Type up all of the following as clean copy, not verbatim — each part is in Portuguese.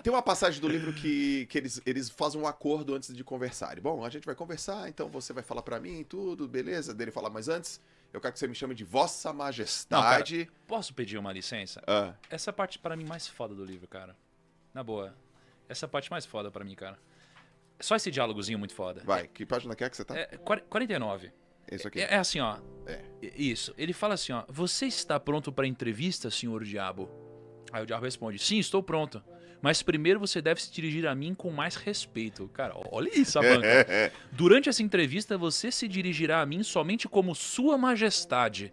Tem uma passagem do livro que eles fazem um acordo antes de conversarem. Bom, a gente vai conversar, então você vai falar pra mim tudo, beleza? Dele falar, mas antes, eu quero que você me chame de Vossa Majestade. Não, cara, posso pedir uma licença? Essa parte pra mim mais foda do livro, cara. Na boa. Essa parte mais foda pra mim, cara. Só esse diálogozinho muito foda. Vai, que página que é que você tá? 49. Isso aqui. É assim, ó. Isso. Ele fala assim, ó. Você está pronto pra entrevista, senhor diabo? Aí o diabo responde, sim, estou pronto. Mas primeiro você deve se dirigir a mim com mais respeito. Cara, olha isso, a banca. Durante essa entrevista, você se dirigirá a mim somente como sua majestade.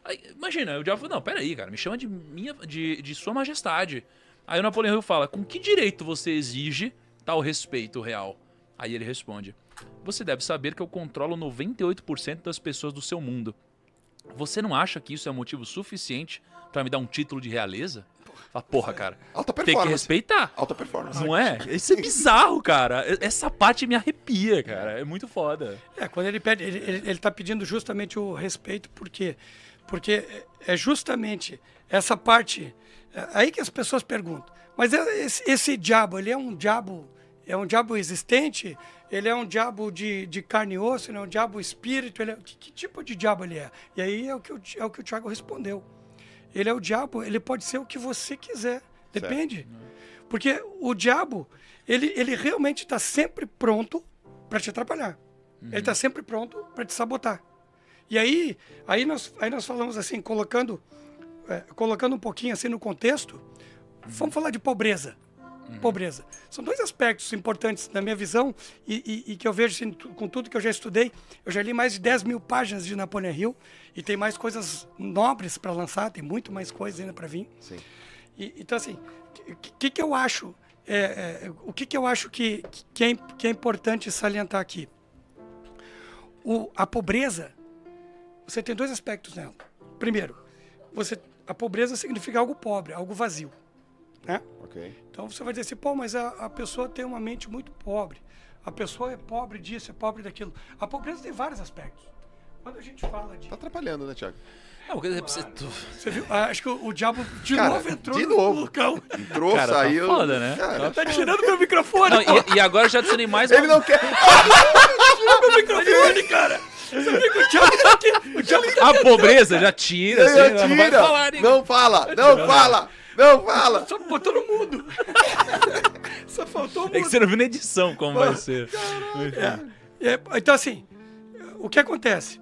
Aí, imagina, o diabo falou, não, peraí, cara, me chama de sua majestade. Aí o Napoleão Hill fala, com que direito você exige tal respeito real? Aí ele responde, você deve saber que eu controlo 98% das pessoas do seu mundo. Você não acha que isso é motivo suficiente pra me dar um título de realeza? Fala, porra, cara, Alta tem performance. que respeitar. Alta performance. Não é? Isso é bizarro, cara. Essa parte me arrepia, cara. É muito foda. Quando ele pede, ele tá pedindo justamente o respeito, por quê? Porque é justamente essa parte aí que as pessoas perguntam. Mas esse diabo, ele é um diabo existente? Ele é um diabo de carne e osso? Ele é um diabo espírito? Que tipo de diabo ele é? E aí é o que o Tiago respondeu. Ele é o diabo, ele pode ser o que você quiser. Depende. Certo. Porque o diabo, ele realmente está sempre pronto para te atrapalhar. Ele está sempre pronto para te sabotar. E aí nós falamos assim, colocando um pouquinho assim no contexto, vamos falar de pobreza. Pobreza. São dois aspectos importantes na minha visão e que eu vejo assim, com tudo que eu já estudei. Eu já li mais de 10 mil páginas de Napoleão Hill e tem mais coisas nobres para lançar, tem muito mais coisas ainda para vir. Sim. Então, assim, o que eu acho? O que eu acho que é importante salientar aqui? A pobreza, você tem dois aspectos nela. Primeiro, a pobreza significa algo pobre, algo vazio. Né? Okay. Então você vai dizer assim, pô, mas a pessoa tem uma mente muito pobre. A pessoa é pobre disso, é pobre daquilo. A pobreza tem vários aspectos. Quando a gente fala de... Tá atrapalhando, né, Thiago? Você viu? Acho que o diabo novo entrou no local. Entrou, cara, saiu. Tá foda, né? Cara, tá tirando meu microfone. Não, e agora já adicionei mais... Ele não quer... Tira meu microfone, cara. Você viu que o Thiago tá aqui? A pobreza já tira, assim, tira. não vai falar. Não fala, não fala. Não fala! Só botou no mudo. Só faltou o mudo. É que você não viu na edição como vai ser. Então, assim, o que acontece?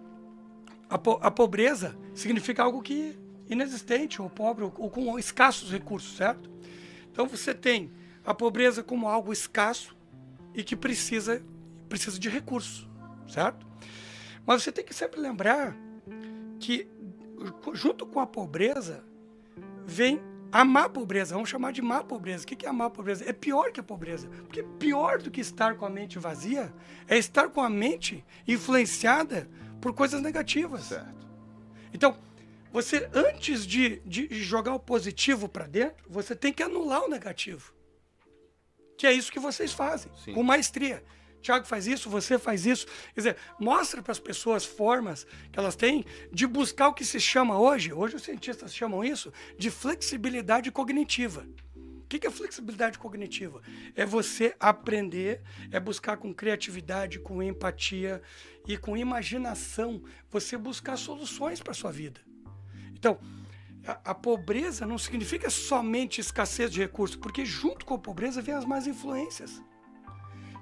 A pobreza significa algo que inexistente, ou pobre, ou com escassos recursos, certo? Então, você tem a pobreza como algo escasso e que precisa de recursos, certo? Mas você tem que sempre lembrar que, junto com a pobreza, vem a má pobreza. Vamos chamar de má pobreza. O que é a má pobreza? É pior que a pobreza. Porque pior do que estar com a mente vazia é estar com a mente influenciada por coisas negativas. Certo. Então, você, antes de jogar o positivo para dentro, você tem que anular o negativo. Que é isso que vocês fazem, Sim. com maestria. Tiago faz isso, você faz isso. Quer dizer, mostra para as pessoas formas que elas têm de buscar o que se chama hoje os cientistas chamam isso de flexibilidade cognitiva. O que é flexibilidade cognitiva? É você aprender, é buscar com criatividade, com empatia e com imaginação, você buscar soluções para a sua vida. Então, a pobreza não significa somente escassez de recursos, porque junto com a pobreza vem as más influências.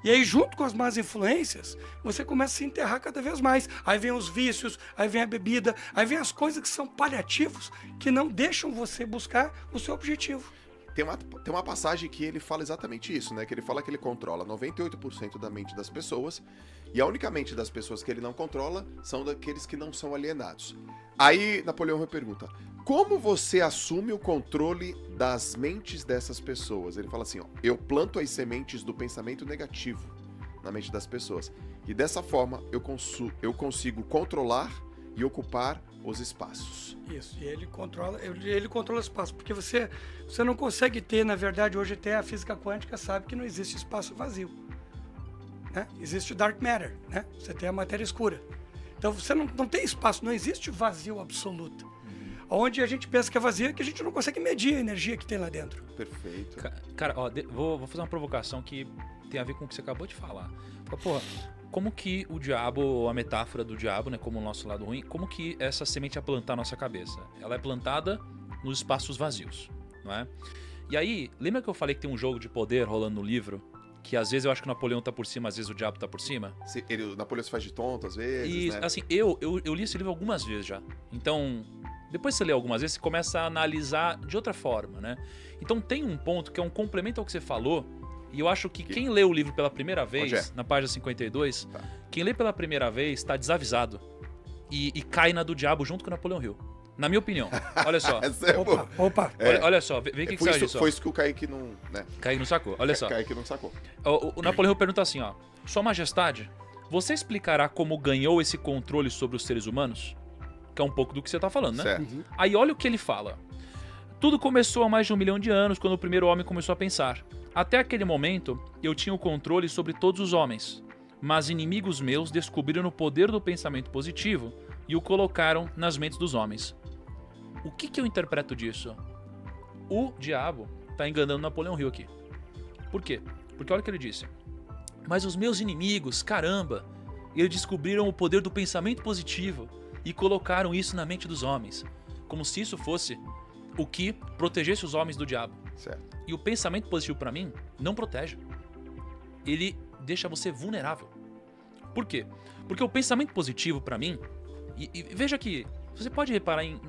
E aí, junto com as más influências, você começa a se enterrar cada vez mais. Aí vem os vícios, aí vem a bebida, aí vem as coisas que são paliativos, que não deixam você buscar o seu objetivo. Tem uma passagem que ele fala exatamente isso, né? Que ele fala que ele controla 98% da mente das pessoas, e a única mente das pessoas que ele não controla são daqueles que não são alienados. Aí, Napoleão pergunta, como você assume o controle das mentes dessas pessoas? Ele fala assim, ó, eu planto as sementes do pensamento negativo na mente das pessoas. E dessa forma, eu consigo controlar e ocupar os espaços. Isso, e ele controla o espaço, porque você não consegue ter, na verdade, hoje até a física quântica sabe que não existe espaço vazio. Né? Existe dark matter, né? Você tem a matéria escura. Então você não tem espaço, não existe vazio absoluto. onde a gente pensa que é vazia, que a gente não consegue medir a energia que tem lá dentro. Perfeito. Cara, ó, vou fazer uma provocação que tem a ver com o que você acabou de falar. Porra, como que o diabo, ou a metáfora do diabo, né, como o nosso lado ruim, como que essa semente é plantada na nossa cabeça? Ela é plantada nos espaços vazios, não é? E aí, lembra que eu falei que tem um jogo de poder rolando no livro? Que às vezes eu acho que o Napoleão tá por cima, às vezes o diabo tá por cima? O Napoleão se faz de tonto, às vezes, E, né? assim, eu li esse livro algumas vezes já. Então, depois que você lê algumas vezes, você começa a analisar de outra forma, né? Então tem um ponto que é um complemento ao que você falou, e eu acho que quem lê o livro pela primeira vez, na página 52, quem lê pela primeira vez tá desavisado e cai na do diabo junto com o Napoleão Hill. Na minha opinião. Olha só. Opa. Olha só, vê o que você acha disso. Foi isso que o Kaique não... né? Kaique não sacou, olha só. Kaique não sacou. O Napoleão Hill pergunta assim, ó. Sua Majestade, você explicará como ganhou esse controle sobre os seres humanos? Que é um pouco do que você tá falando, né? Certo. Aí olha o que ele fala. Tudo começou há mais de 1 milhão de anos, quando o primeiro homem começou a pensar. Até aquele momento, eu tinha o controle sobre todos os homens. Mas inimigos meus descobriram o poder do pensamento positivo e o colocaram nas mentes dos homens. O que eu interpreto disso? O diabo tá enganando Napoleão Hill aqui. Por quê? Porque olha o que ele disse. Mas os meus inimigos, caramba, eles descobriram o poder do pensamento positivo e colocaram isso na mente dos homens. Como se isso fosse o que protegesse os homens do diabo. Certo. E o pensamento positivo, pra mim, não protege. Ele deixa você vulnerável. Por quê? Porque o pensamento positivo, pra mim, e veja que você pode reparar em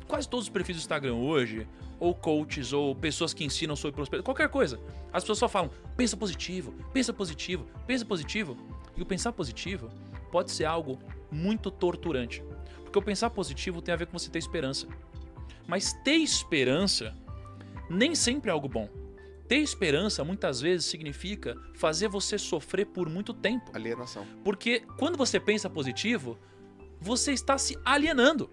quase todos os perfis do Instagram hoje, ou coaches, ou pessoas que ensinam sobre prosperidade, qualquer coisa. As pessoas só falam, pensa positivo, pensa positivo, pensa positivo. E o pensar positivo pode ser algo muito torturante. Porque o pensar positivo tem a ver com você ter esperança. Mas ter esperança nem sempre é algo bom. Ter esperança muitas vezes significa fazer você sofrer por muito tempo. Alienação. Porque quando você pensa positivo, você está se alienando.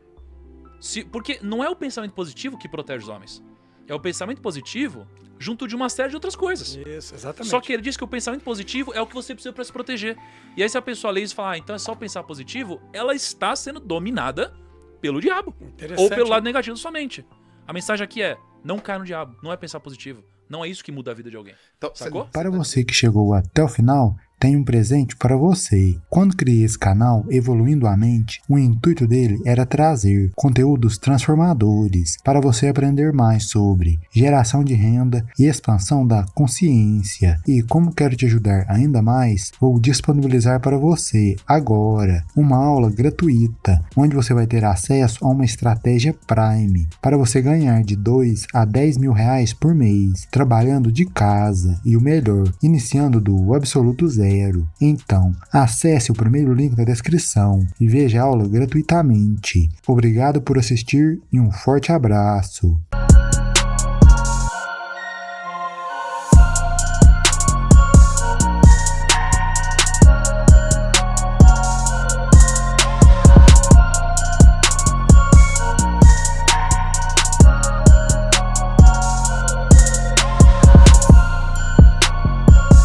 Porque não é o pensamento positivo que protege os homens. É o pensamento positivo junto de uma série de outras coisas. Isso, exatamente. Só que ele diz que o pensamento positivo é o que você precisa para se proteger. E aí se a pessoa lê isso e fala, então é só pensar positivo, ela está sendo dominada pelo diabo. Ou pelo lado negativo da sua mente. A mensagem aqui é, não caia no diabo, não é pensar positivo. Não é isso que muda a vida de alguém. Então, sacou? Para você que chegou até o final, tem um presente para você. Quando criei esse canal, Evoluindo a Mente, o intuito dele era trazer conteúdos transformadores para você aprender mais sobre geração de renda e expansão da consciência. E como quero te ajudar ainda mais, vou disponibilizar para você agora uma aula gratuita, onde você vai ter acesso a uma estratégia Prime para você ganhar de 2 a 10 mil reais por mês, trabalhando de casa e o melhor, iniciando do absoluto zero. Então, acesse o primeiro link na descrição e veja a aula gratuitamente. Obrigado por assistir e um forte abraço.